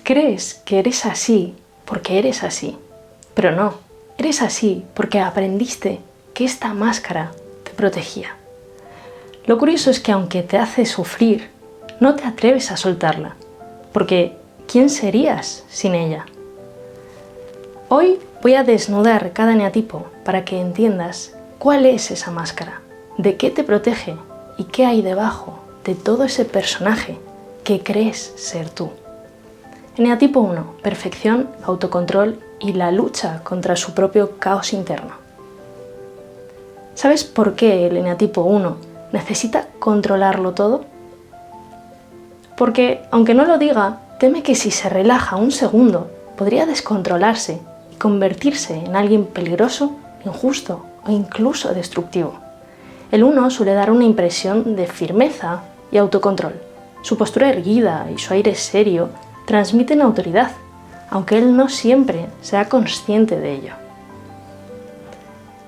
crees que eres así porque eres así, pero no, eres así porque aprendiste que esta máscara te protegía. Lo curioso es que aunque te hace sufrir, no te atreves a soltarla, porque ¿quién serías sin ella? Hoy voy a desnudar cada eneatipo para que entiendas cuál es esa máscara, de qué te protege y qué hay debajo de todo ese personaje que crees ser tú. Eneatipo 1, perfección, autocontrol y la lucha contra su propio caos interno. ¿Sabes por qué el eneatipo 1 necesita controlarlo todo? Porque, aunque no lo diga, teme que si se relaja un segundo, podría descontrolarse y convertirse en alguien peligroso, injusto o incluso destructivo. El 1 suele dar una impresión de firmeza y autocontrol. Su postura erguida y su aire serio transmiten autoridad, aunque él no siempre sea consciente de ello.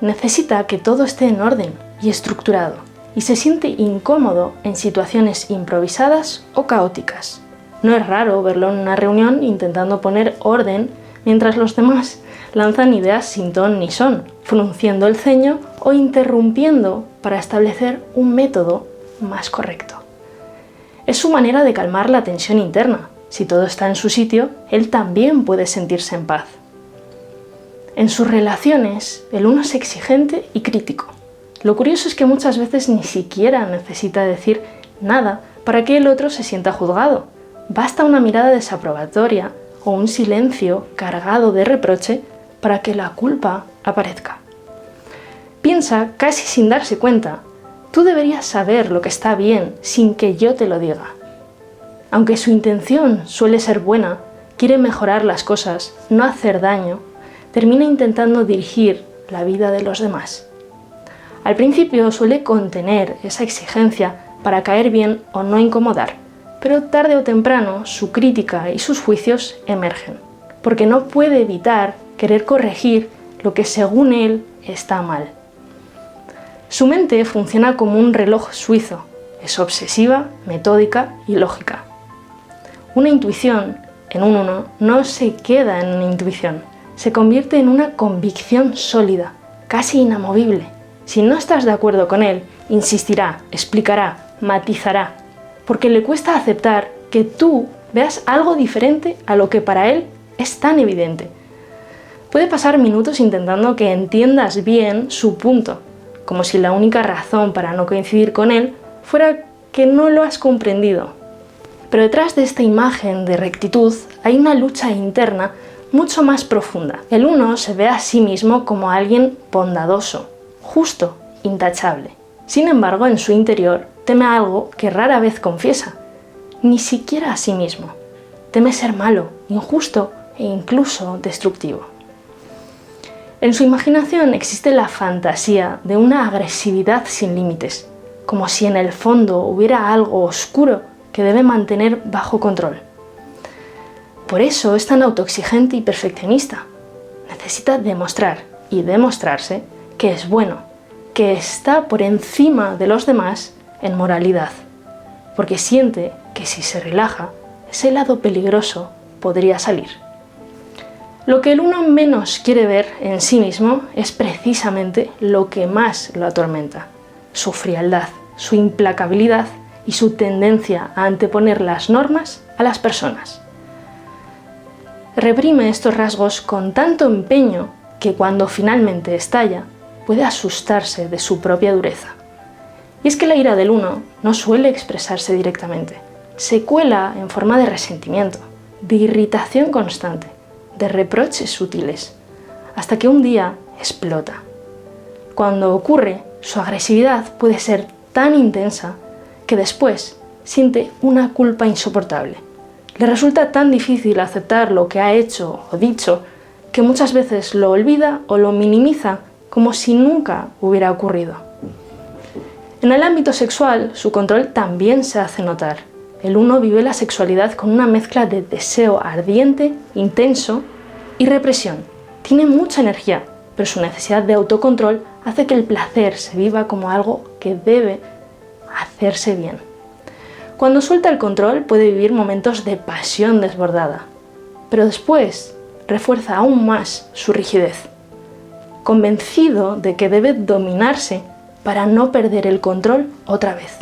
Necesita que todo esté en orden y estructurado, y se siente incómodo en situaciones improvisadas o caóticas. No es raro verlo en una reunión intentando poner orden mientras los demás lanzan ideas sin ton ni son, frunciendo el ceño o interrumpiendo para establecer un método más correcto. Es su manera de calmar la tensión interna. Si todo está en su sitio, él también puede sentirse en paz. En sus relaciones, el 1 es exigente y crítico. Lo curioso es que muchas veces ni siquiera necesita decir nada para que el otro se sienta juzgado. Basta una mirada desaprobatoria o un silencio cargado de reproche para que la culpa aparezca. Piensa, casi sin darse cuenta, tú deberías saber lo que está bien sin que yo te lo diga. Aunque su intención suele ser buena, quiere mejorar las cosas, no hacer daño, termina intentando dirigir la vida de los demás. Al principio suele contener esa exigencia para caer bien o no incomodar, pero tarde o temprano su crítica y sus juicios emergen, porque no puede evitar querer corregir lo que según él está mal. Su mente funciona como un reloj suizo, es obsesiva, metódica y lógica. Una intuición en un 1 no se queda en una intuición, se convierte en una convicción sólida, casi inamovible. Si no estás de acuerdo con él, insistirá, explicará, matizará, porque le cuesta aceptar que tú veas algo diferente a lo que para él es tan evidente. Puede pasar minutos intentando que entiendas bien su punto, como si la única razón para no coincidir con él fuera que no lo has comprendido. Pero detrás de esta imagen de rectitud hay una lucha interna mucho más profunda. El 1 se ve a sí mismo como alguien bondadoso, justo, intachable. Sin embargo, en su interior teme algo que rara vez confiesa, ni siquiera a sí mismo. Teme ser malo, injusto e incluso destructivo. En su imaginación existe la fantasía de una agresividad sin límites, como si en el fondo hubiera algo oscuro que debe mantener bajo control. Por eso es tan autoexigente y perfeccionista. Necesita demostrar y demostrarse que es bueno, que está por encima de los demás en moralidad, porque siente que si se relaja, ese lado peligroso podría salir. Lo que el 1 menos quiere ver en sí mismo es precisamente lo que más lo atormenta: su frialdad, su implacabilidad y su tendencia a anteponer las normas a las personas. Reprime estos rasgos con tanto empeño que cuando finalmente estalla, puede asustarse de su propia dureza. Y es que la ira del 1 no suele expresarse directamente, se cuela en forma de resentimiento, de irritación constante, de reproches sutiles, hasta que un día explota. Cuando ocurre, su agresividad puede ser tan intensa que después siente una culpa insoportable. Le resulta tan difícil aceptar lo que ha hecho o dicho que muchas veces lo olvida o lo minimiza como si nunca hubiera ocurrido. En el ámbito sexual, su control también se hace notar. El 1 vive la sexualidad con una mezcla de deseo ardiente, intenso y represión. Tiene mucha energía, pero su necesidad de autocontrol hace que el placer se viva como algo que debe hacerse bien. Cuando suelta el control puede vivir momentos de pasión desbordada, pero después refuerza aún más su rigidez, convencido de que debe dominarse para no perder el control otra vez.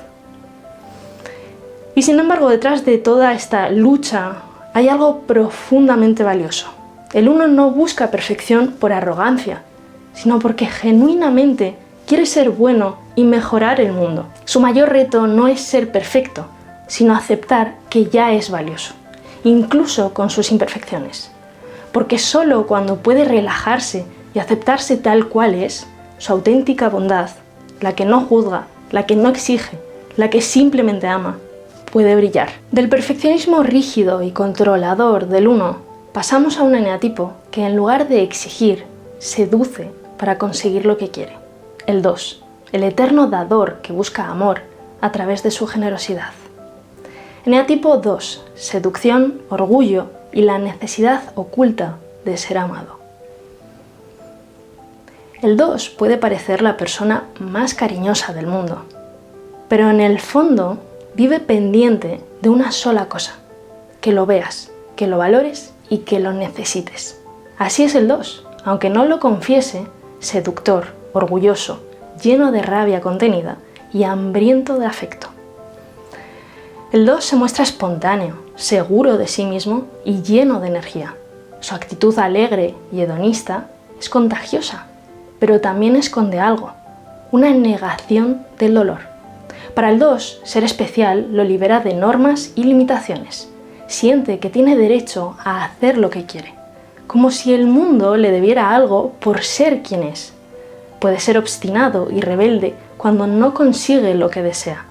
Y sin embargo, detrás de toda esta lucha hay algo profundamente valioso. El 1 no busca perfección por arrogancia, sino porque genuinamente quiere ser bueno y mejorar el mundo. Su mayor reto no es ser perfecto, sino aceptar que ya es valioso, incluso con sus imperfecciones. Porque solo cuando puede relajarse y aceptarse tal cual es, su auténtica bondad, la que no juzga, la que no exige, la que simplemente ama, puede brillar. Del perfeccionismo rígido y controlador del 1, pasamos a un eneatipo que en lugar de exigir, seduce para conseguir lo que quiere. El 2, el eterno dador que busca amor a través de su generosidad. Eneatipo 2, seducción, orgullo y la necesidad oculta de ser amado. El 2 puede parecer la persona más cariñosa del mundo, pero en el fondo vive pendiente de una sola cosa: que lo veas, que lo valores y que lo necesites. Así es el 2, aunque no lo confiese, seductor, orgulloso, lleno de rabia contenida y hambriento de afecto. El 2 se muestra espontáneo, seguro de sí mismo y lleno de energía. Su actitud alegre y hedonista es contagiosa, pero también esconde algo, una negación del dolor. Para el 2, ser especial lo libera de normas y limitaciones. Siente que tiene derecho a hacer lo que quiere, como si el mundo le debiera algo por ser quien es. Puede ser obstinado y rebelde cuando no consigue lo que desea.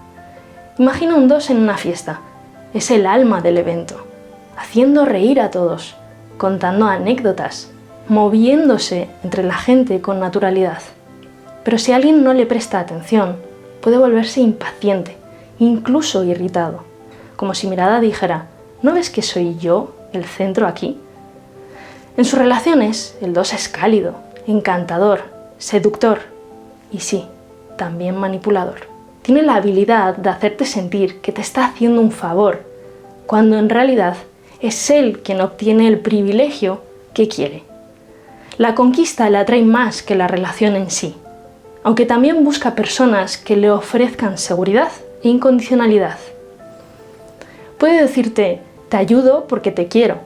Imagina un 2 en una fiesta. Es el alma del evento, haciendo reír a todos, contando anécdotas, moviéndose entre la gente con naturalidad. Pero si alguien no le presta atención, puede volverse impaciente, incluso irritado, como si mirada dijera: ¿no ves que soy yo el centro aquí? En sus relaciones, el 2 es cálido, encantador, seductor y sí, también manipulador. Tiene la habilidad de hacerte sentir que te está haciendo un favor, cuando en realidad es él quien obtiene el privilegio que quiere. La conquista le atrae más que la relación en sí, aunque también busca personas que le ofrezcan seguridad e incondicionalidad. Puede decirte: te ayudo porque te quiero,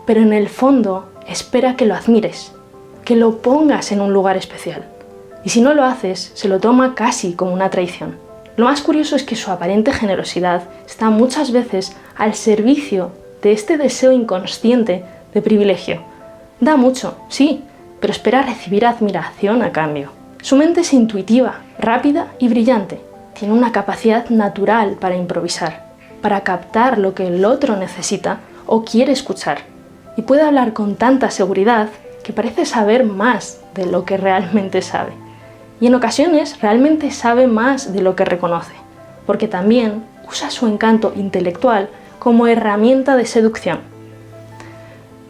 pero en el fondo espera que lo admires, que lo pongas en un lugar especial. Y si no lo haces, se lo toma casi como una traición. Lo más curioso es que su aparente generosidad está muchas veces al servicio de este deseo inconsciente de privilegio. Da mucho, sí, pero espera recibir admiración a cambio. Su mente es intuitiva, rápida y brillante. Tiene una capacidad natural para improvisar, para captar lo que el otro necesita o quiere escuchar. Y puede hablar con tanta seguridad que parece saber más de lo que realmente sabe. Y en ocasiones realmente sabe más de lo que reconoce, porque también usa su encanto intelectual como herramienta de seducción.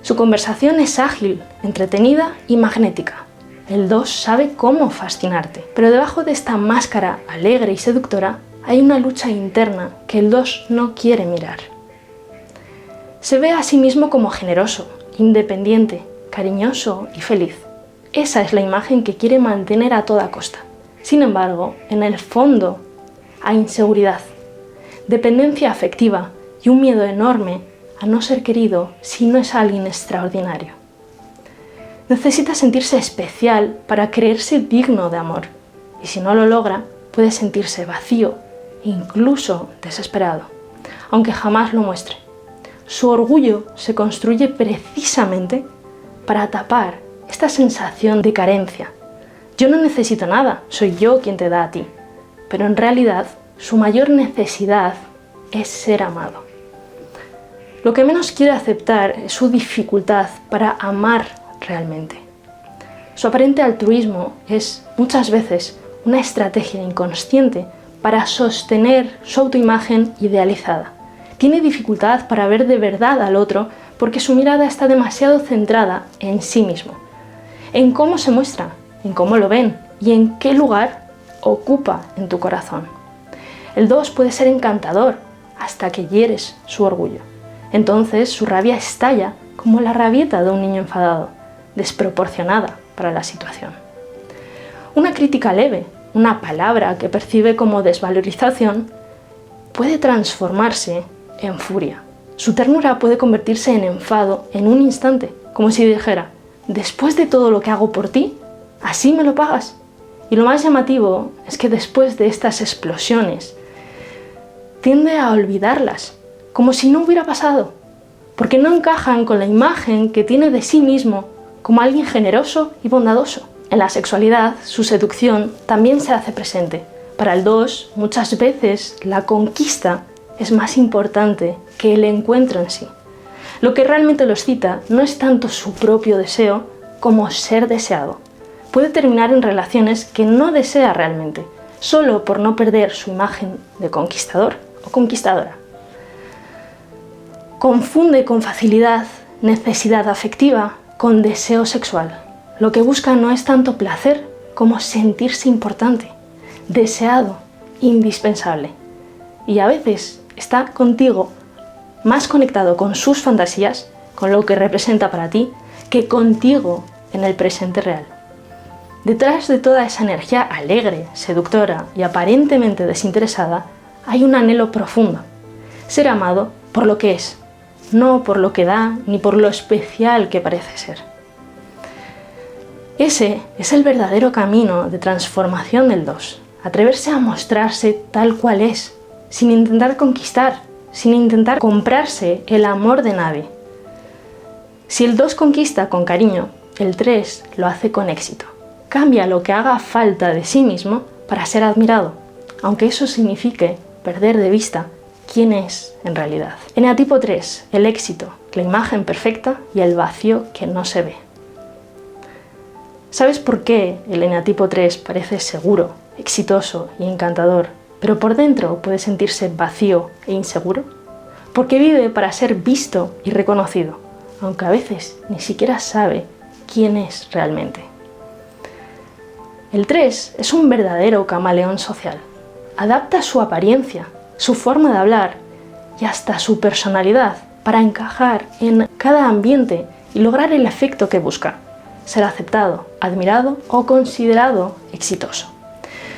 Su conversación es ágil, entretenida y magnética. El 2 sabe cómo fascinarte, pero debajo de esta máscara alegre y seductora hay una lucha interna que el 2 no quiere mirar. Se ve a sí mismo como generoso, independiente, cariñoso y feliz. Esa es la imagen que quiere mantener a toda costa. Sin embargo, en el fondo hay inseguridad, dependencia afectiva y un miedo enorme a no ser querido si no es alguien extraordinario. Necesita sentirse especial para creerse digno de amor, y si no lo logra, puede sentirse vacío, incluso desesperado, aunque jamás lo muestre. Su orgullo se construye precisamente para tapar esta sensación de carencia. Yo no necesito nada, soy yo quien te da a ti. Pero en realidad, su mayor necesidad es ser amado. Lo que menos quiere aceptar es su dificultad para amar realmente. Su aparente altruismo es muchas veces una estrategia inconsciente para sostener su autoimagen idealizada. Tiene dificultad para ver de verdad al otro porque su mirada está demasiado centrada en sí mismo, en cómo se muestra, en cómo lo ven y en qué lugar ocupa en tu corazón. El 2 puede ser encantador hasta que hieres su orgullo. Entonces su rabia estalla como la rabieta de un niño enfadado, desproporcionada para la situación. Una crítica leve, una palabra que percibe como desvalorización, puede transformarse en furia. Su ternura puede convertirse en enfado en un instante, como si dijera: después de todo lo que hago por ti, ¿así me lo pagas? Y lo más llamativo es que después de estas explosiones, tiende a olvidarlas, como si no hubiera pasado, porque no encajan con la imagen que tiene de sí mismo como alguien generoso y bondadoso. En la sexualidad, su seducción también se hace presente. Para el 2, muchas veces la conquista es más importante que el encuentro en sí. Lo que realmente lo excita no es tanto su propio deseo como ser deseado. Puede terminar en relaciones que no desea realmente, solo por no perder su imagen de conquistador o conquistadora. Confunde con facilidad necesidad afectiva con deseo sexual. Lo que busca no es tanto placer como sentirse importante, deseado, indispensable. Y a veces está contigo más conectado con sus fantasías, con lo que representa para ti, que contigo en el presente real. Detrás de toda esa energía alegre, seductora y aparentemente desinteresada, hay un anhelo profundo: ser amado por lo que es, no por lo que da ni por lo especial que parece ser. Ese es el verdadero camino de transformación del 2, atreverse a mostrarse tal cual es, sin intentar conquistar, sin intentar comprarse el amor de nadie. Si el 2 conquista con cariño, el 3 lo hace con éxito. Cambia lo que haga falta de sí mismo para ser admirado, aunque eso signifique perder de vista quién es en realidad. Eneatipo 3, el éxito, la imagen perfecta y el vacío que no se ve. ¿Sabes por qué el eneatipo 3 parece seguro, exitoso y encantador, pero por dentro puede sentirse vacío e inseguro? Porque vive para ser visto y reconocido, aunque a veces ni siquiera sabe quién es realmente. El 3 es un verdadero camaleón social. Adapta su apariencia, su forma de hablar y hasta su personalidad para encajar en cada ambiente y lograr el efecto que busca: ser aceptado, admirado o considerado exitoso.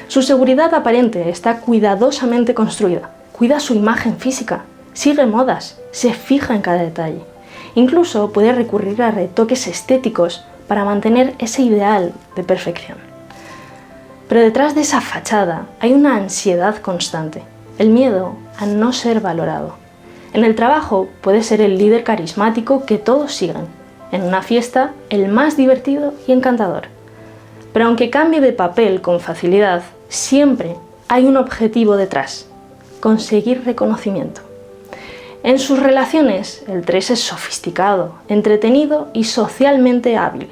Su seguridad aparente está cuidadosamente construida. Cuida su imagen física, sigue modas, se fija en cada detalle. Incluso puede recurrir a retoques estéticos para mantener ese ideal de perfección. Pero detrás de esa fachada hay una ansiedad constante, el miedo a no ser valorado. En el trabajo puede ser el líder carismático que todos siguen, en una fiesta el más divertido y encantador. Pero aunque cambie de papel con facilidad, siempre hay un objetivo detrás: conseguir reconocimiento. En sus relaciones, el 3 es sofisticado, entretenido y socialmente hábil.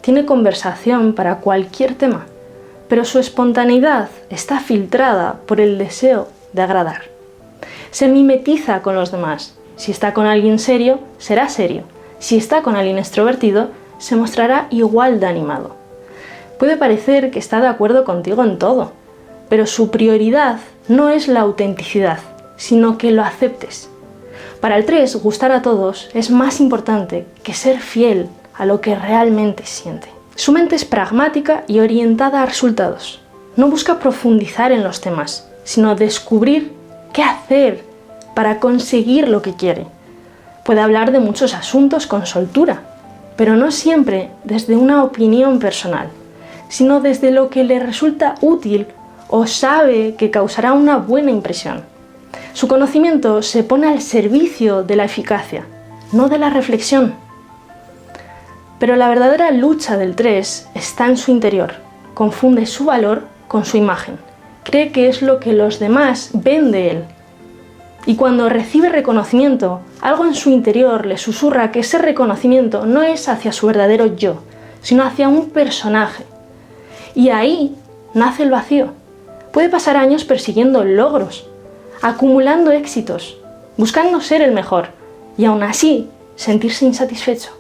Tiene conversación para cualquier tema, pero su espontaneidad está filtrada por el deseo de agradar. Se mimetiza con los demás. Si está con alguien serio, será serio. Si está con alguien extrovertido, se mostrará igual de animado. Puede parecer que está de acuerdo contigo en todo, pero su prioridad no es la autenticidad, sino que lo aceptes. Para el 3, gustar a todos es más importante que ser fiel a lo que realmente siente. Su mente es pragmática y orientada a resultados. No busca profundizar en los temas, sino descubrir qué hacer para conseguir lo que quiere. Puede hablar de muchos asuntos con soltura, pero no siempre desde una opinión personal, sino desde lo que le resulta útil o sabe que causará una buena impresión. Su conocimiento se pone al servicio de la eficacia, no de la reflexión. Pero la verdadera lucha del 3 está en su interior. Confunde su valor con su imagen. Cree que es lo que los demás ven de él. Y cuando recibe reconocimiento, algo en su interior le susurra que ese reconocimiento no es hacia su verdadero yo, sino hacia un personaje. Y ahí nace el vacío. Puede pasar años persiguiendo logros, acumulando éxitos, buscando ser el mejor, y aún así sentirse insatisfecho.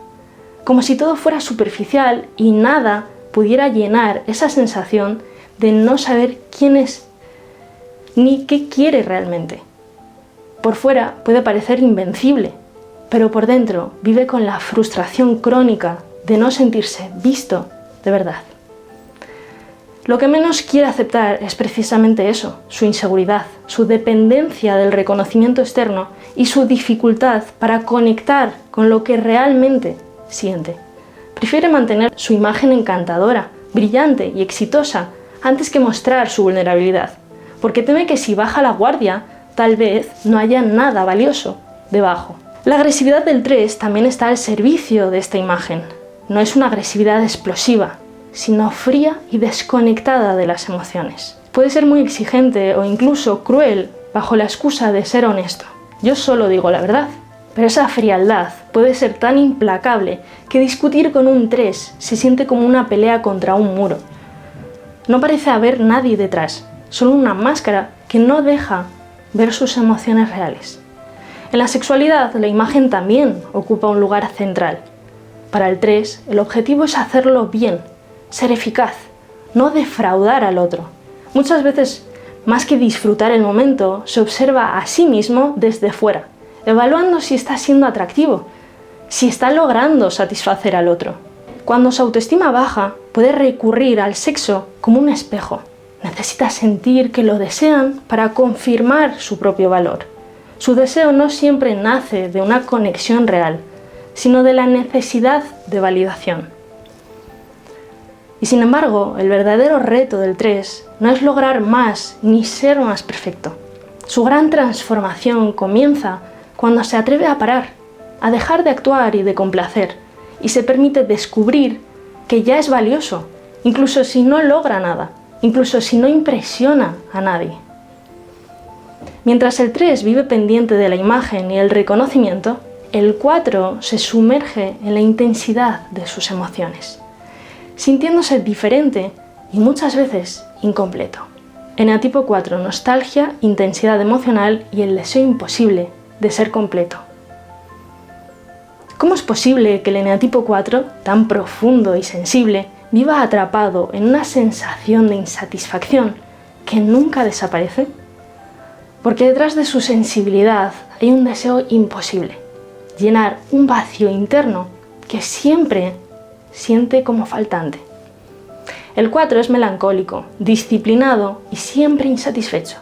Como si todo fuera superficial y nada pudiera llenar esa sensación de no saber quién es ni qué quiere realmente. Por fuera puede parecer invencible, pero por dentro vive con la frustración crónica de no sentirse visto de verdad. Lo que menos quiere aceptar es precisamente eso, su inseguridad, su dependencia del reconocimiento externo y su dificultad para conectar con lo que realmente siente. Prefiere mantener su imagen encantadora, brillante y exitosa antes que mostrar su vulnerabilidad, porque teme que si baja la guardia, tal vez no haya nada valioso debajo. La agresividad del 3 también está al servicio de esta imagen. No es una agresividad explosiva, sino fría y desconectada de las emociones. Puede ser muy exigente o incluso cruel bajo la excusa de ser honesto. Yo solo digo la verdad. Pero esa frialdad puede ser tan implacable que discutir con un 3 se siente como una pelea contra un muro. No parece haber nadie detrás, solo una máscara que no deja ver sus emociones reales. En la sexualidad, la imagen también ocupa un lugar central. Para el 3, el objetivo es hacerlo bien, ser eficaz, no defraudar al otro. Muchas veces, más que disfrutar el momento, se observa a sí mismo desde fuera, evaluando si está siendo atractivo, si está logrando satisfacer al otro. Cuando su autoestima baja, puede recurrir al sexo como un espejo. Necesita sentir que lo desean para confirmar su propio valor. Su deseo no siempre nace de una conexión real, sino de la necesidad de validación. Y sin embargo, el verdadero reto del 3 no es lograr más ni ser más perfecto. Su gran transformación comienza cuando se atreve a parar, a dejar de actuar y de complacer, y se permite descubrir que ya es valioso, incluso si no logra nada, incluso si no impresiona a nadie. Mientras el 3 vive pendiente de la imagen y el reconocimiento, el 4 se sumerge en la intensidad de sus emociones, sintiéndose diferente y muchas veces incompleto. Eneatipo 4, nostalgia, intensidad emocional y el deseo imposible de ser completo. ¿Cómo es posible que el eneatipo 4, tan profundo y sensible, viva atrapado en una sensación de insatisfacción que nunca desaparece? Porque detrás de su sensibilidad hay un deseo imposible, llenar un vacío interno que siempre siente como faltante. El 4 es melancólico, disciplinado y siempre insatisfecho.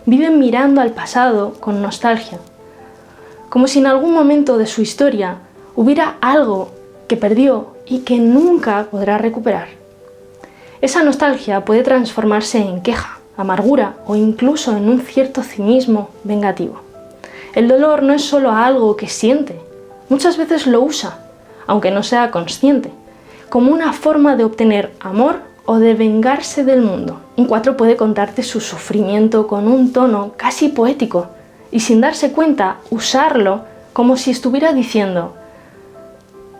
Vive mirando al pasado con nostalgia, como si en algún momento de su historia hubiera algo que perdió y que nunca podrá recuperar. Esa nostalgia puede transformarse en queja, amargura o incluso en un cierto cinismo vengativo. El dolor no es solo algo que siente, muchas veces lo usa, aunque no sea consciente, como una forma de obtener amor o de vengarse del mundo. Un 4 puede contarte su sufrimiento con un tono casi poético y sin darse cuenta usarlo como si estuviera diciendo: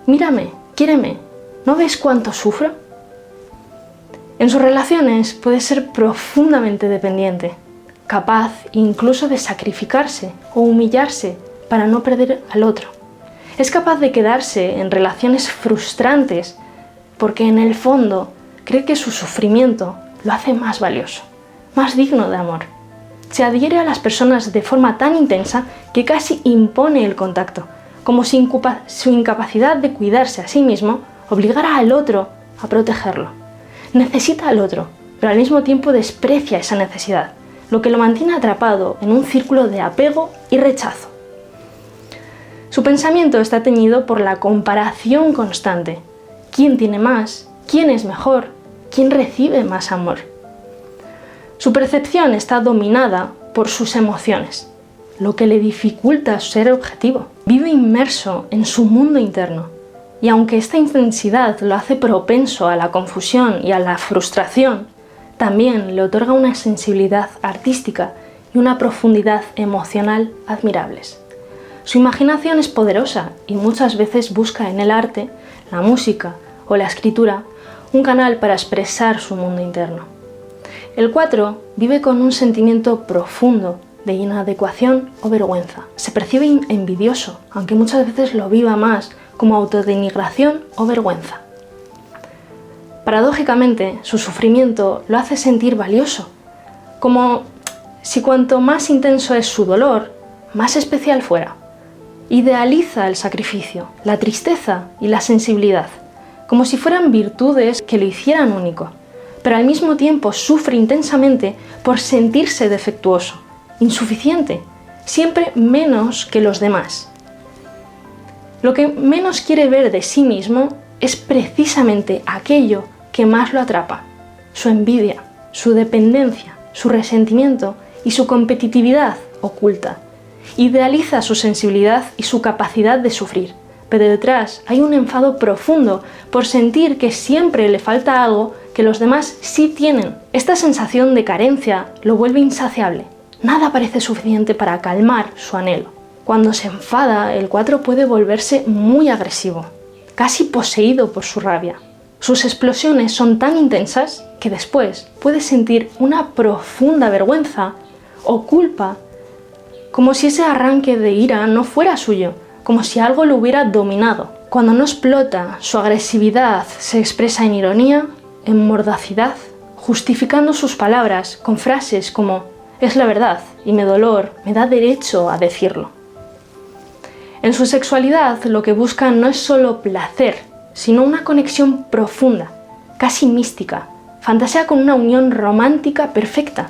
mírame, quiéreme, ¿no ves cuánto sufro? En sus relaciones puede ser profundamente dependiente, capaz incluso de sacrificarse o humillarse para no perder al otro. Es capaz de quedarse en relaciones frustrantes porque en el fondo cree que su sufrimiento lo hace más valioso, más digno de amor. Se adhiere a las personas de forma tan intensa que casi impone el contacto, como si su incapacidad de cuidarse a sí mismo obligara al otro a protegerlo. Necesita al otro, pero al mismo tiempo desprecia esa necesidad, lo que lo mantiene atrapado en un círculo de apego y rechazo. Su pensamiento está teñido por la comparación constante. ¿Quién tiene más? ¿Quién es mejor? ¿Quién recibe más amor? Su percepción está dominada por sus emociones, lo que le dificulta ser objetivo. Vive inmerso en su mundo interno, y aunque esta intensidad lo hace propenso a la confusión y a la frustración, también le otorga una sensibilidad artística y una profundidad emocional admirables. Su imaginación es poderosa y muchas veces busca en el arte, la música o la escritura un canal para expresar su mundo interno. El 4 vive con un sentimiento profundo de inadecuación o vergüenza. Se percibe envidioso, aunque muchas veces lo viva más como autodenigración o vergüenza. Paradójicamente, su sufrimiento lo hace sentir valioso, como si cuanto más intenso es su dolor, más especial fuera. Idealiza el sacrificio, la tristeza y la sensibilidad, como si fueran virtudes que lo hicieran único, pero al mismo tiempo sufre intensamente por sentirse defectuoso, insuficiente, siempre menos que los demás. Lo que menos quiere ver de sí mismo es precisamente aquello que más lo atrapa: su envidia, su dependencia, su resentimiento y su competitividad oculta. Idealiza su sensibilidad y su capacidad de sufrir, pero detrás hay un enfado profundo por sentir que siempre le falta algo que los demás sí tienen. Esta sensación de carencia lo vuelve insaciable. Nada parece suficiente para calmar su anhelo. Cuando se enfada, el 4 puede volverse muy agresivo, casi poseído por su rabia. Sus explosiones son tan intensas que después puede sentir una profunda vergüenza o culpa, como si ese arranque de ira no fuera suyo, como si algo lo hubiera dominado. Cuando no explota, su agresividad se expresa en ironía, en mordacidad, justificando sus palabras con frases como «es la verdad y mi dolor me da derecho a decirlo». En su sexualidad lo que busca no es solo placer, sino una conexión profunda, casi mística. Fantasea con una unión romántica perfecta,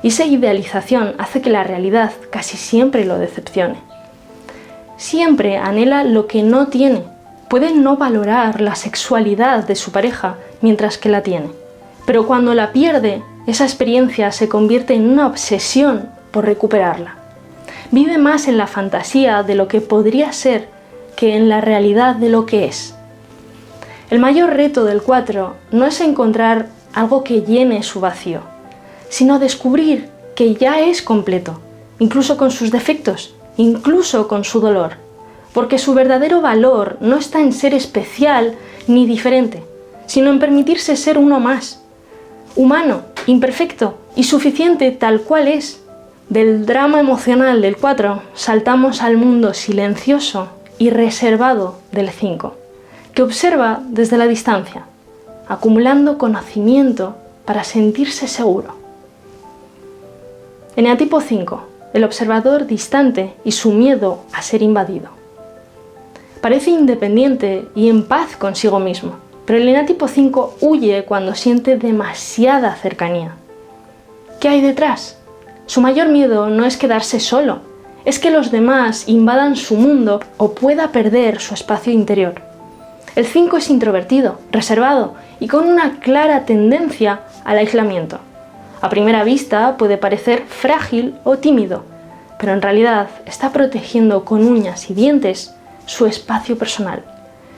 y esa idealización hace que la realidad casi siempre lo decepcione. Siempre anhela lo que no tiene. Puede no valorar la sexualidad de su pareja mientras que la tiene, pero cuando la pierde, esa experiencia se convierte en una obsesión por recuperarla. Vive más en la fantasía de lo que podría ser que en la realidad de lo que es. El mayor reto del 4 no es encontrar algo que llene su vacío, sino descubrir que ya es completo, incluso con sus defectos, incluso con su dolor, porque su verdadero valor no está en ser especial ni diferente, sino en permitirse ser uno más, humano, imperfecto y suficiente tal cual es. Del drama emocional del 4 saltamos al mundo silencioso y reservado del 5, que observa desde la distancia, acumulando conocimiento para sentirse seguro. Eneatipo 5, el observador distante y su miedo a ser invadido. Parece independiente y en paz consigo mismo, pero el eneatipo 5 huye cuando siente demasiada cercanía. ¿Qué hay detrás? Su mayor miedo no es quedarse solo, es que los demás invadan su mundo o pueda perder su espacio interior. El 5 es introvertido, reservado y con una clara tendencia al aislamiento. A primera vista puede parecer frágil o tímido, pero en realidad está protegiendo con uñas y dientes su espacio personal.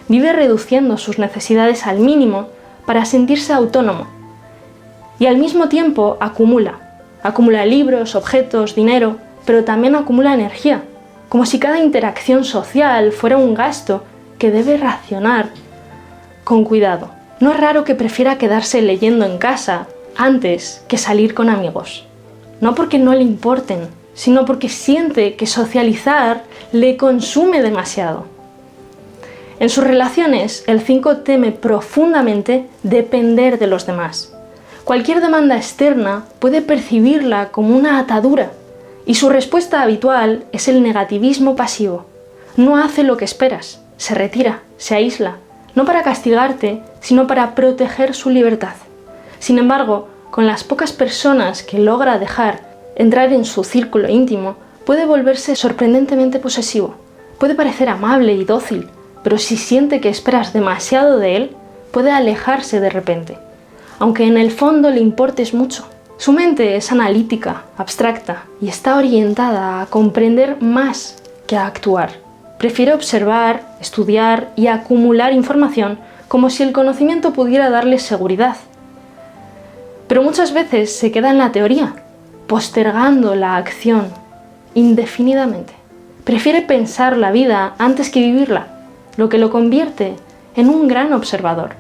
Vive reduciendo sus necesidades al mínimo para sentirse autónomo y al mismo tiempo acumula libros, objetos, dinero, pero también acumula energía, como si cada interacción social fuera un gasto que debe racionar con cuidado. No es raro que prefiera quedarse leyendo en casa antes que salir con amigos. No porque no le importen, sino porque siente que socializar le consume demasiado. En sus relaciones, el 5 teme profundamente depender de los demás. Cualquier demanda externa puede percibirla como una atadura, y su respuesta habitual es el negativismo pasivo. No hace lo que esperas, se retira, se aísla, no para castigarte, sino para proteger su libertad. Sin embargo, con las pocas personas que logra dejar entrar en su círculo íntimo, puede volverse sorprendentemente posesivo. Puede parecer amable y dócil, pero si siente que esperas demasiado de él, puede alejarse de repente, aunque en el fondo le importes mucho. Su mente es analítica, abstracta y está orientada a comprender más que a actuar. Prefiere observar, estudiar y acumular información como si el conocimiento pudiera darle seguridad. Pero muchas veces se queda en la teoría, postergando la acción indefinidamente. Prefiere pensar la vida antes que vivirla, lo que lo convierte en un gran observador,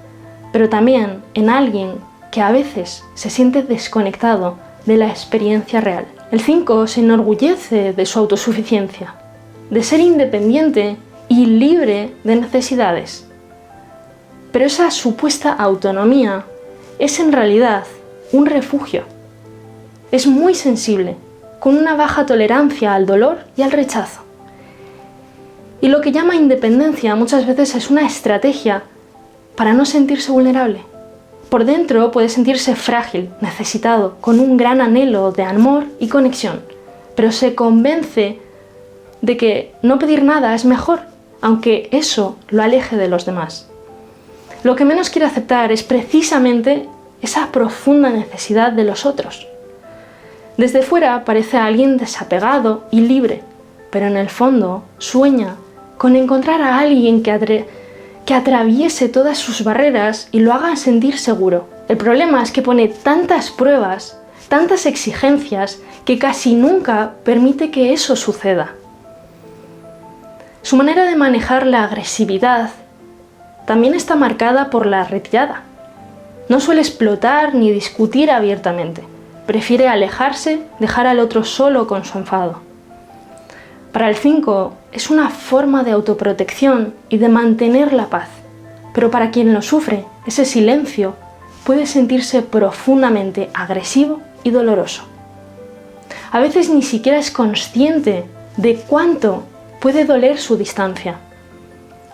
pero también en alguien que a veces se siente desconectado de la experiencia real. El 5 se enorgullece de su autosuficiencia, de ser independiente y libre de necesidades. Pero esa supuesta autonomía es en realidad un refugio. Es muy sensible, con una baja tolerancia al dolor y al rechazo. Y lo que llama independencia muchas veces es una estrategia para no sentirse vulnerable. Por dentro puede sentirse frágil, necesitado, con un gran anhelo de amor y conexión, pero se convence de que no pedir nada es mejor, aunque eso lo aleje de los demás. Lo que menos quiere aceptar es precisamente esa profunda necesidad de los otros. Desde fuera parece alguien desapegado y libre, pero en el fondo sueña con encontrar a alguien que atraviese todas sus barreras y lo haga sentir seguro. El problema es que pone tantas pruebas, tantas exigencias, que casi nunca permite que eso suceda. Su manera de manejar la agresividad también está marcada por la retirada. No suele explotar ni discutir abiertamente. Prefiere alejarse, dejar al otro solo con su enfado. Para el 5 es una forma de autoprotección y de mantener la paz. Pero para quien lo sufre, ese silencio puede sentirse profundamente agresivo y doloroso. A veces ni siquiera es consciente de cuánto puede doler su distancia.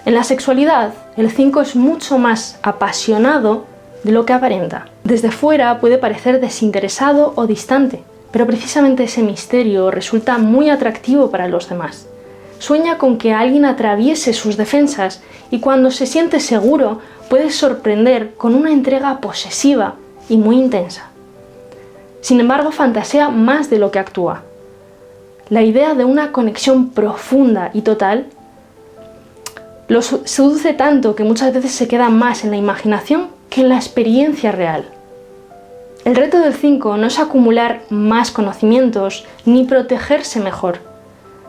En la sexualidad, el 5 es mucho más apasionado de lo que aparenta. Desde fuera puede parecer desinteresado o distante, pero precisamente ese misterio resulta muy atractivo para los demás. Sueña con que alguien atraviese sus defensas y cuando se siente seguro puede sorprender con una entrega posesiva y muy intensa. Sin embargo, fantasea más de lo que actúa. La idea de una conexión profunda y total lo seduce tanto que muchas veces se queda más en la imaginación que en la experiencia real. El reto del 5 no es acumular más conocimientos ni protegerse mejor.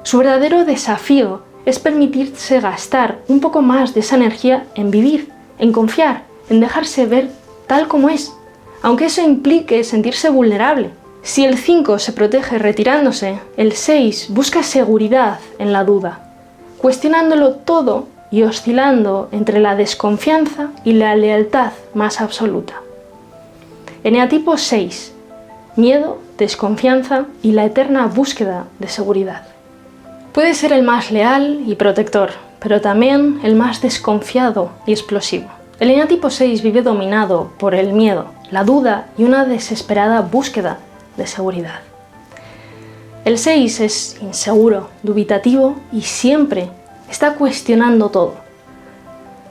Su verdadero desafío es permitirse gastar un poco más de esa energía en vivir, en confiar, en dejarse ver tal como es, aunque eso implique sentirse vulnerable. Si el 5 se protege retirándose, el 6 busca seguridad en la duda, cuestionándolo todo y oscilando entre la desconfianza y la lealtad más absoluta. Eneatipo 6. Miedo, desconfianza y la eterna búsqueda de seguridad. Puede ser el más leal y protector, pero también el más desconfiado y explosivo. El eneatipo 6 vive dominado por el miedo, la duda y una desesperada búsqueda de seguridad. El 6 es inseguro, dubitativo y siempre está cuestionando todo.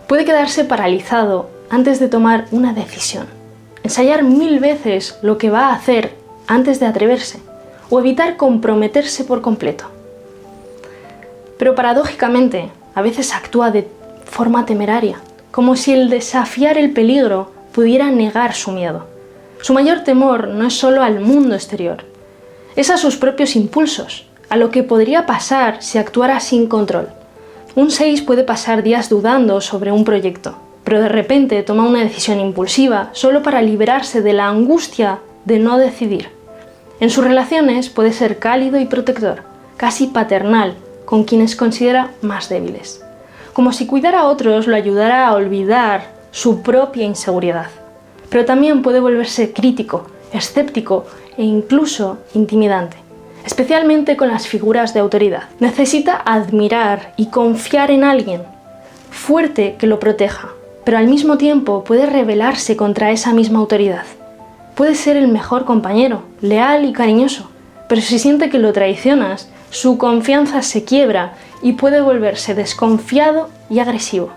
Puede quedarse paralizado antes de tomar una decisión, ensayar 1000 veces lo que va a hacer antes de atreverse o evitar comprometerse por completo. Pero paradójicamente, a veces actúa de forma temeraria, como si el desafiar el peligro pudiera negar su miedo. Su mayor temor no es solo al mundo exterior, es a sus propios impulsos, a lo que podría pasar si actuara sin control. Un 6 puede pasar días dudando sobre un proyecto, pero de repente toma una decisión impulsiva solo para liberarse de la angustia de no decidir. En sus relaciones puede ser cálido y protector, casi paternal, con quienes considera más débiles, como si cuidar a otros lo ayudara a olvidar su propia inseguridad. Pero también puede volverse crítico, escéptico e incluso intimidante, especialmente con las figuras de autoridad. Necesita admirar y confiar en alguien fuerte que lo proteja, pero al mismo tiempo puede rebelarse contra esa misma autoridad. Puede ser el mejor compañero, leal y cariñoso, pero si siente que lo traicionas, su confianza se quiebra y puede volverse desconfiado y agresivo.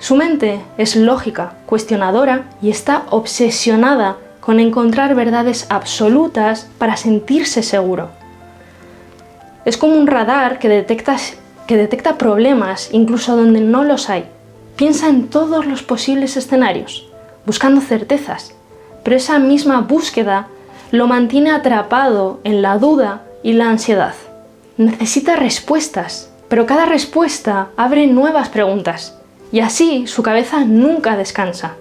Su mente es lógica, cuestionadora y está obsesionada con encontrar verdades absolutas para sentirse seguro. Es como un radar que detecta problemas incluso donde no los hay. Piensa en todos los posibles escenarios, buscando certezas, pero esa misma búsqueda lo mantiene atrapado en la duda y la ansiedad. Necesita respuestas, pero cada respuesta abre nuevas preguntas, y así su cabeza nunca descansa.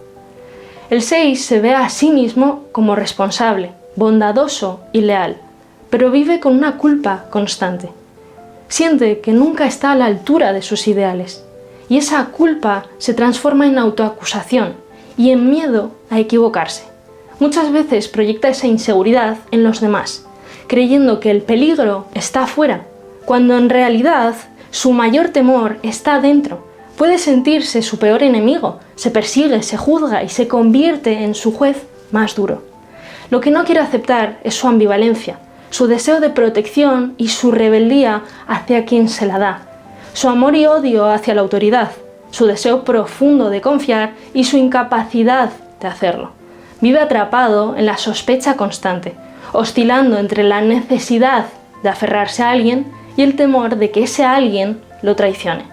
El 6 se ve a sí mismo como responsable, bondadoso y leal, pero vive con una culpa constante. Siente que nunca está a la altura de sus ideales, y esa culpa se transforma en autoacusación y en miedo a equivocarse. Muchas veces proyecta esa inseguridad en los demás, creyendo que el peligro está afuera, cuando en realidad su mayor temor está dentro. Puede sentirse su peor enemigo, se persigue, se juzga y se convierte en su juez más duro. Lo que no quiere aceptar es su ambivalencia, su deseo de protección y su rebeldía hacia quien se la da, su amor y odio hacia la autoridad, su deseo profundo de confiar y su incapacidad de hacerlo. Vive atrapado en la sospecha constante, oscilando entre la necesidad de aferrarse a alguien y el temor de que ese alguien lo traicione.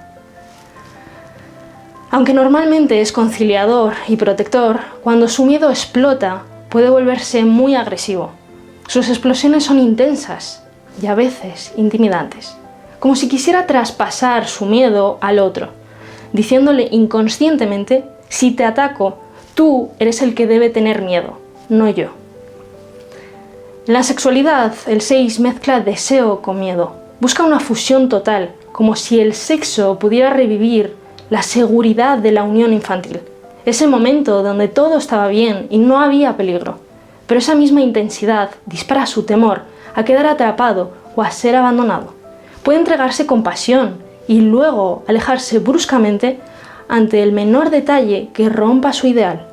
Aunque normalmente es conciliador y protector, cuando su miedo explota puede volverse muy agresivo. Sus explosiones son intensas y a veces intimidantes, como si quisiera traspasar su miedo al otro, diciéndole inconscientemente: si te ataco, tú eres el que debe tener miedo, no yo. En la sexualidad, el 6 mezcla deseo con miedo. Busca una fusión total, como si el sexo pudiera revivir la seguridad de la unión infantil. Ese momento donde todo estaba bien y no había peligro. Pero esa misma intensidad dispara su temor a quedar atrapado o a ser abandonado. Puede entregarse con pasión y luego alejarse bruscamente ante el menor detalle que rompa su ideal.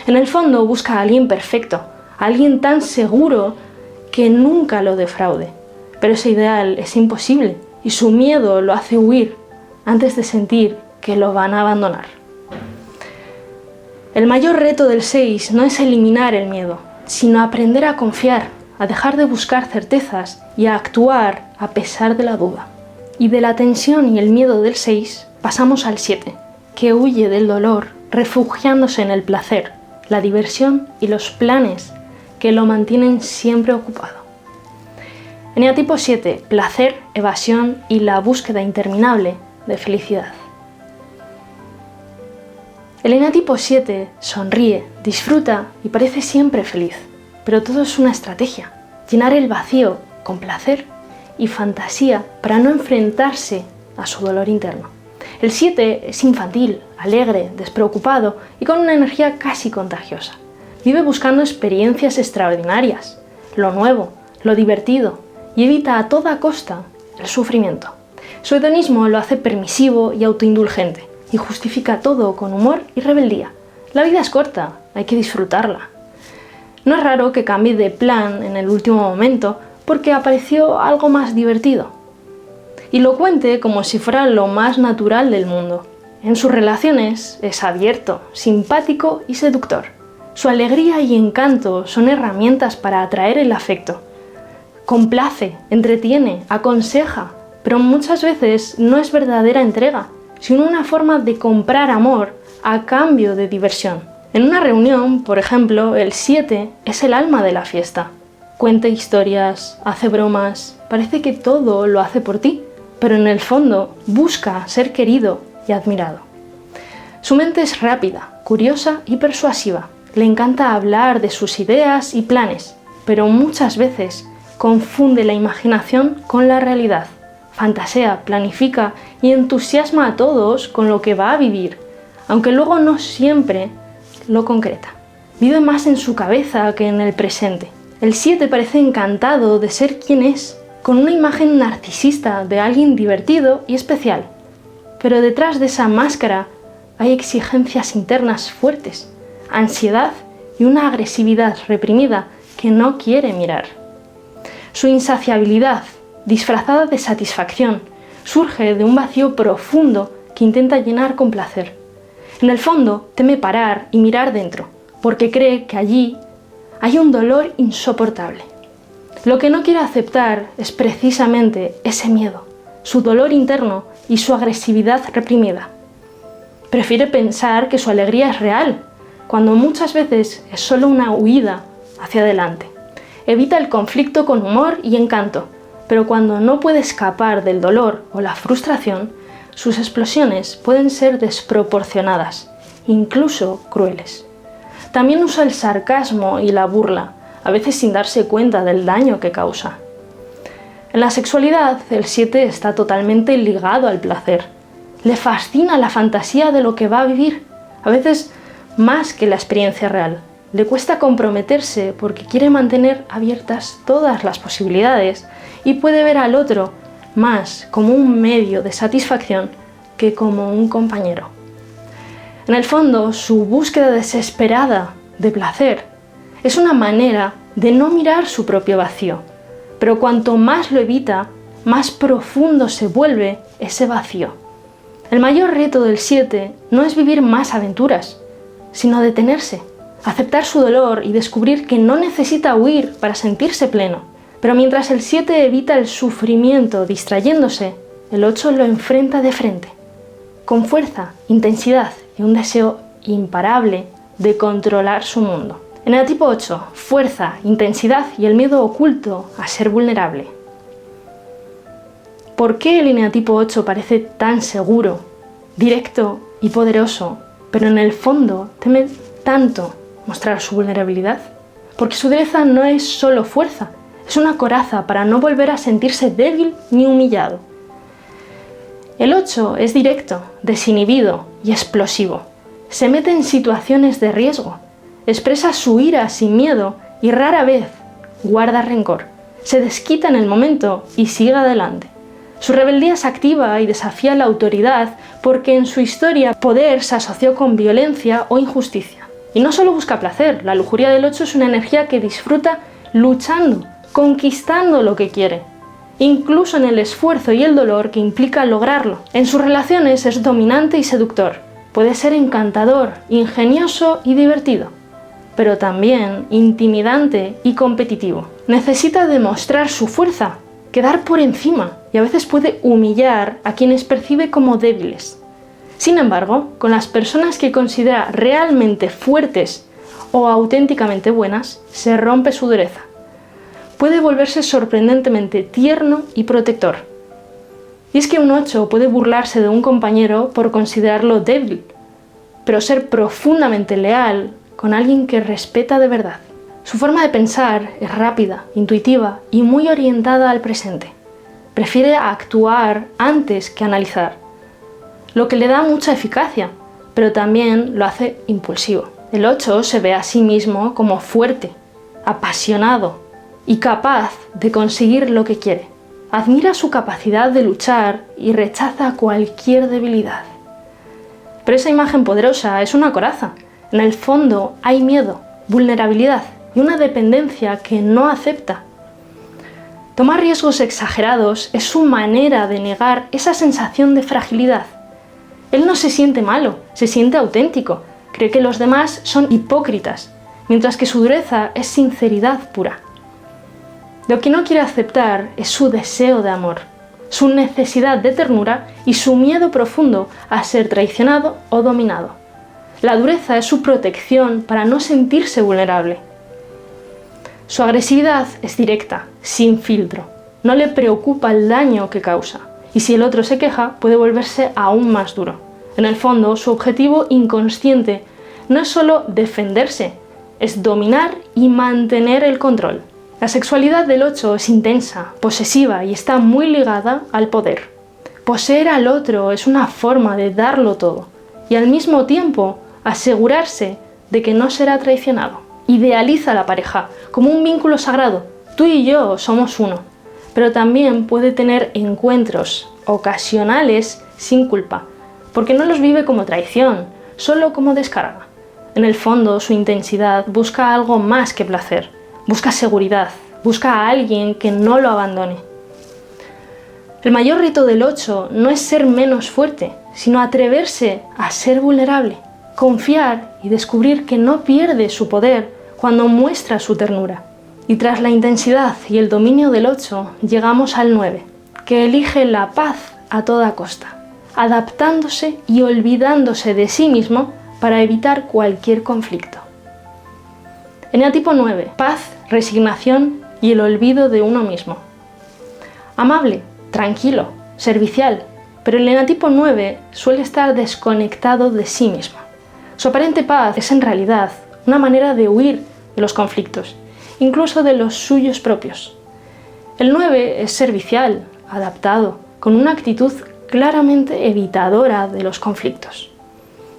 En el fondo busca a alguien perfecto, a alguien tan seguro que nunca lo defraude. Pero ese ideal es imposible y su miedo lo hace huir antes de sentir que lo van a abandonar. El mayor reto del 6 no es eliminar el miedo, sino aprender a confiar, a dejar de buscar certezas y a actuar a pesar de la duda. Y de la tensión y el miedo del 6 pasamos al 7, que huye del dolor refugiándose en el placer, la diversión y los planes que lo mantienen siempre ocupado. Eneatipo 7, placer, evasión y la búsqueda interminable de felicidad. El eneatipo 7 sonríe, disfruta y parece siempre feliz, pero todo es una estrategia: llenar el vacío con placer y fantasía para no enfrentarse a su dolor interno. El 7 es infantil, alegre, despreocupado y con una energía casi contagiosa. Vive buscando experiencias extraordinarias, lo nuevo, lo divertido, y evita a toda costa el sufrimiento. Su hedonismo lo hace permisivo y autoindulgente, y justifica todo con humor y rebeldía. La vida es corta, hay que disfrutarla. No es raro que cambie de plan en el último momento porque apareció algo más divertido. Y lo cuente como si fuera lo más natural del mundo. En sus relaciones es abierto, simpático y seductor. Su alegría y encanto son herramientas para atraer el afecto. Complace, entretiene, aconseja, pero muchas veces no es verdadera entrega, sino una forma de comprar amor a cambio de diversión. En una reunión, por ejemplo, el 7 es el alma de la fiesta. Cuenta historias, hace bromas, parece que todo lo hace por ti, pero en el fondo busca ser querido y admirado. Su mente es rápida, curiosa y persuasiva. Le encanta hablar de sus ideas y planes, pero muchas veces confunde la imaginación con la realidad. Fantasea, planifica y entusiasma a todos con lo que va a vivir, aunque luego no siempre lo concreta. Vive más en su cabeza que en el presente. El 7 parece encantado de ser quien es, con una imagen narcisista de alguien divertido y especial. Pero detrás de esa máscara hay exigencias internas fuertes, ansiedad y una agresividad reprimida que no quiere mirar. Su insaciabilidad, disfrazada de satisfacción, surge de un vacío profundo que intenta llenar con placer. En el fondo, teme parar y mirar dentro, porque cree que allí hay un dolor insoportable. Lo que no quiere aceptar es precisamente ese miedo, su dolor interno y su agresividad reprimida. Prefiere pensar que su alegría es real, cuando muchas veces es solo una huida hacia adelante. Evita el conflicto con humor y encanto, pero cuando no puede escapar del dolor o la frustración, sus explosiones pueden ser desproporcionadas, incluso crueles. También usa el sarcasmo y la burla, a veces sin darse cuenta del daño que causa. En la sexualidad, el 7 está totalmente ligado al placer. Le fascina la fantasía de lo que va a vivir, a veces más que la experiencia real. Le cuesta comprometerse porque quiere mantener abiertas todas las posibilidades y puede ver al otro más como un medio de satisfacción que como un compañero. En el fondo, su búsqueda desesperada de placer es una manera de no mirar su propio vacío, pero cuanto más lo evita, más profundo se vuelve ese vacío. El mayor reto del 7 no es vivir más aventuras, sino detenerse, aceptar su dolor y descubrir que no necesita huir para sentirse pleno. Pero mientras el 7 evita el sufrimiento distrayéndose, el 8 lo enfrenta de frente, con fuerza, intensidad y un deseo imparable de controlar su mundo. Eneatipo 8, fuerza, intensidad y el miedo oculto a ser vulnerable. ¿Por qué el eneatipo 8 parece tan seguro, directo y poderoso, pero en el fondo teme tanto mostrar su vulnerabilidad? Porque su dureza no es solo fuerza, es una coraza para no volver a sentirse débil ni humillado. El 8 es directo, desinhibido y explosivo. Se mete en situaciones de riesgo, expresa su ira sin miedo y rara vez guarda rencor. Se desquita en el momento y sigue adelante. Su rebeldía es activa y desafía la autoridad porque en su historia poder se asoció con violencia o injusticia. Y no solo busca placer, la lujuria del 8 es una energía que disfruta luchando, conquistando lo que quiere, incluso en el esfuerzo y el dolor que implica lograrlo. En sus relaciones es dominante y seductor, puede ser encantador, ingenioso y divertido, pero también intimidante y competitivo. Necesita demostrar su fuerza, quedar por encima y a veces puede humillar a quienes percibe como débiles. Sin embargo, con las personas que considera realmente fuertes o auténticamente buenas, se rompe su dureza. Puede volverse sorprendentemente tierno y protector. Y es que un 8 puede burlarse de un compañero por considerarlo débil, pero ser profundamente leal con alguien que respeta de verdad. Su forma de pensar es rápida, intuitiva y muy orientada al presente. Prefiere actuar antes que analizar, lo que le da mucha eficacia, pero también lo hace impulsivo. El 8 se ve a sí mismo como fuerte, apasionado y capaz de conseguir lo que quiere. Admira su capacidad de luchar y rechaza cualquier debilidad. Pero esa imagen poderosa es una coraza. En el fondo hay miedo, vulnerabilidad y una dependencia que no acepta. Tomar riesgos exagerados es su manera de negar esa sensación de fragilidad. Él no se siente malo, se siente auténtico, cree que los demás son hipócritas, mientras que su dureza es sinceridad pura. Lo que no quiere aceptar es su deseo de amor, su necesidad de ternura y su miedo profundo a ser traicionado o dominado. La dureza es su protección para no sentirse vulnerable. Su agresividad es directa, sin filtro. No le preocupa el daño que causa. Y si el otro se queja, puede volverse aún más duro. En el fondo, su objetivo inconsciente no es solo defenderse, es dominar y mantener el control. La sexualidad del 8 es intensa, posesiva y está muy ligada al poder. Poseer al otro es una forma de darlo todo y al mismo tiempo asegurarse de que no será traicionado. Idealiza a la pareja como un vínculo sagrado. Tú y yo somos uno, pero también puede tener encuentros ocasionales sin culpa, porque no los vive como traición, solo como descarga. En el fondo, su intensidad busca algo más que placer, busca seguridad, busca a alguien que no lo abandone. El mayor reto del 8 no es ser menos fuerte, sino atreverse a ser vulnerable, confiar y descubrir que no pierde su poder cuando muestra su ternura. Y tras la intensidad y el dominio del 8, llegamos al 9, que elige la paz a toda costa, adaptándose y olvidándose de sí mismo para evitar cualquier conflicto. Eneatipo 9, paz, resignación y el olvido de uno mismo. Amable, tranquilo, servicial, pero el eneatipo 9 suele estar desconectado de sí mismo. Su aparente paz es en realidad una manera de huir de los conflictos, incluso de los suyos propios. El 9 es servicial, adaptado, con una actitud claramente evitadora de los conflictos.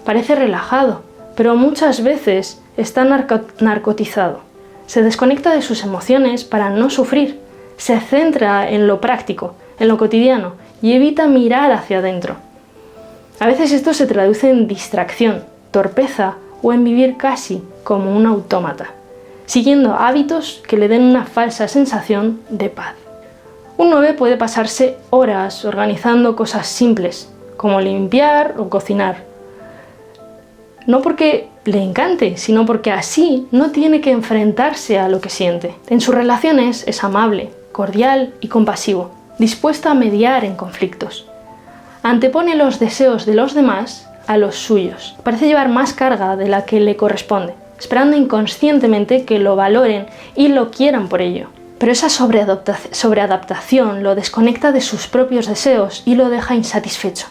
Parece relajado, pero muchas veces está narcotizado. Se desconecta de sus emociones para no sufrir, se centra en lo práctico, en lo cotidiano, y evita mirar hacia adentro. A veces esto se traduce en distracción, torpeza o en vivir casi como un autómata, siguiendo hábitos que le den una falsa sensación de paz. Un 9 puede pasarse horas organizando cosas simples, como limpiar o cocinar. No porque le encante, sino porque así no tiene que enfrentarse a lo que siente. En sus relaciones es amable, cordial y compasivo, dispuesto a mediar en conflictos. Antepone los deseos de los demás a los suyos. Parece llevar más carga de la que le corresponde, esperando inconscientemente que lo valoren y lo quieran por ello. Pero esa sobreadaptación lo desconecta de sus propios deseos y lo deja insatisfecho.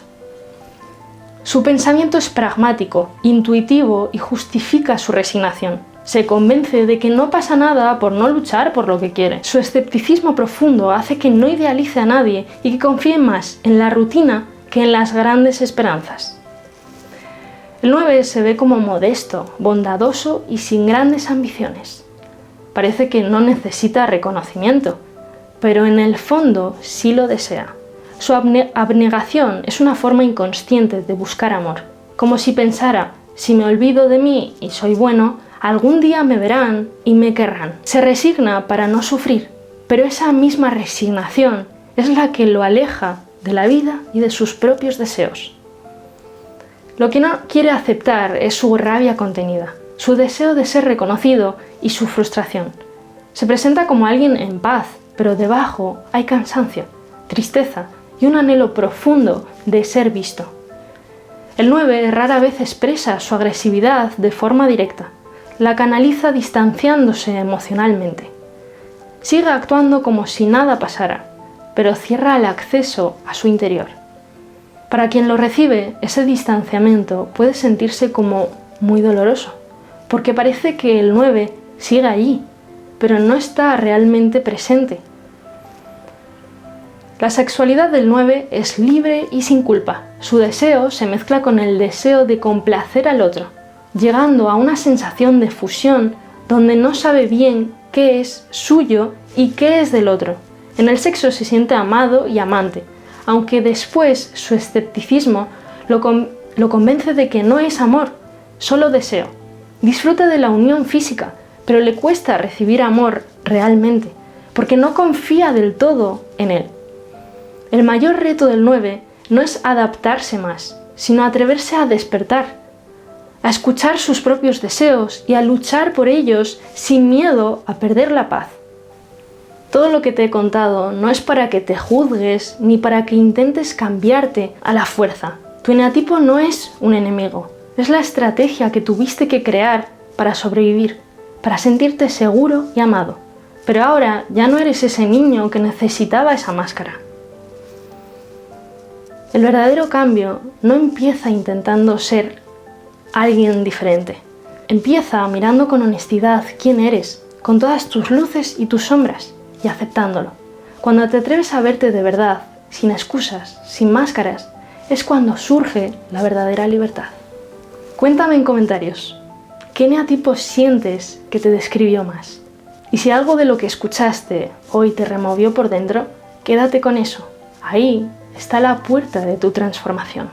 Su pensamiento es pragmático, intuitivo y justifica su resignación. Se convence de que no pasa nada por no luchar por lo que quiere. Su escepticismo profundo hace que no idealice a nadie y que confíe más en la rutina que en las grandes esperanzas. El 9 se ve como modesto, bondadoso y sin grandes ambiciones. Parece que no necesita reconocimiento, pero en el fondo sí lo desea. Su abnegación es una forma inconsciente de buscar amor, como si pensara, si me olvido de mí y soy bueno, algún día me verán y me querrán. Se resigna para no sufrir, pero esa misma resignación es la que lo aleja de la vida y de sus propios deseos. Lo que no quiere aceptar es su rabia contenida, su deseo de ser reconocido y su frustración. Se presenta como alguien en paz, pero debajo hay cansancio, tristeza y un anhelo profundo de ser visto. El 9 rara vez expresa su agresividad de forma directa, la canaliza distanciándose emocionalmente. Sigue actuando como si nada pasara, pero cierra el acceso a su interior. Para quien lo recibe, ese distanciamiento puede sentirse como muy doloroso, porque parece que el 9 sigue allí, pero no está realmente presente. La sexualidad del 9 es libre y sin culpa. Su deseo se mezcla con el deseo de complacer al otro, llegando a una sensación de fusión donde no sabe bien qué es suyo y qué es del otro. En el sexo se siente amado y amante, aunque después su escepticismo lo convence de que no es amor, solo deseo. Disfruta de la unión física, pero le cuesta recibir amor realmente, porque no confía del todo en él. El mayor reto del 9 no es adaptarse más, sino atreverse a despertar, a escuchar sus propios deseos y a luchar por ellos sin miedo a perder la paz. Todo lo que te he contado no es para que te juzgues ni para que intentes cambiarte a la fuerza. Tu eneatipo no es un enemigo, es la estrategia que tuviste que crear para sobrevivir, para sentirte seguro y amado. Pero ahora ya no eres ese niño que necesitaba esa máscara. El verdadero cambio no empieza intentando ser alguien diferente. Empieza mirando con honestidad quién eres, con todas tus luces y tus sombras, y aceptándolo. Cuando te atreves a verte de verdad, sin excusas, sin máscaras, es cuando surge la verdadera libertad. Cuéntame en comentarios, ¿qué eneatipo sientes que te describió más? Y si algo de lo que escuchaste hoy te removió por dentro, quédate con eso. Ahí está la puerta de tu transformación.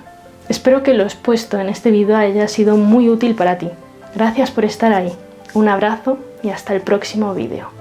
Espero que lo expuesto en este vídeo haya sido muy útil para ti. Gracias por estar ahí. Un abrazo y hasta el próximo vídeo.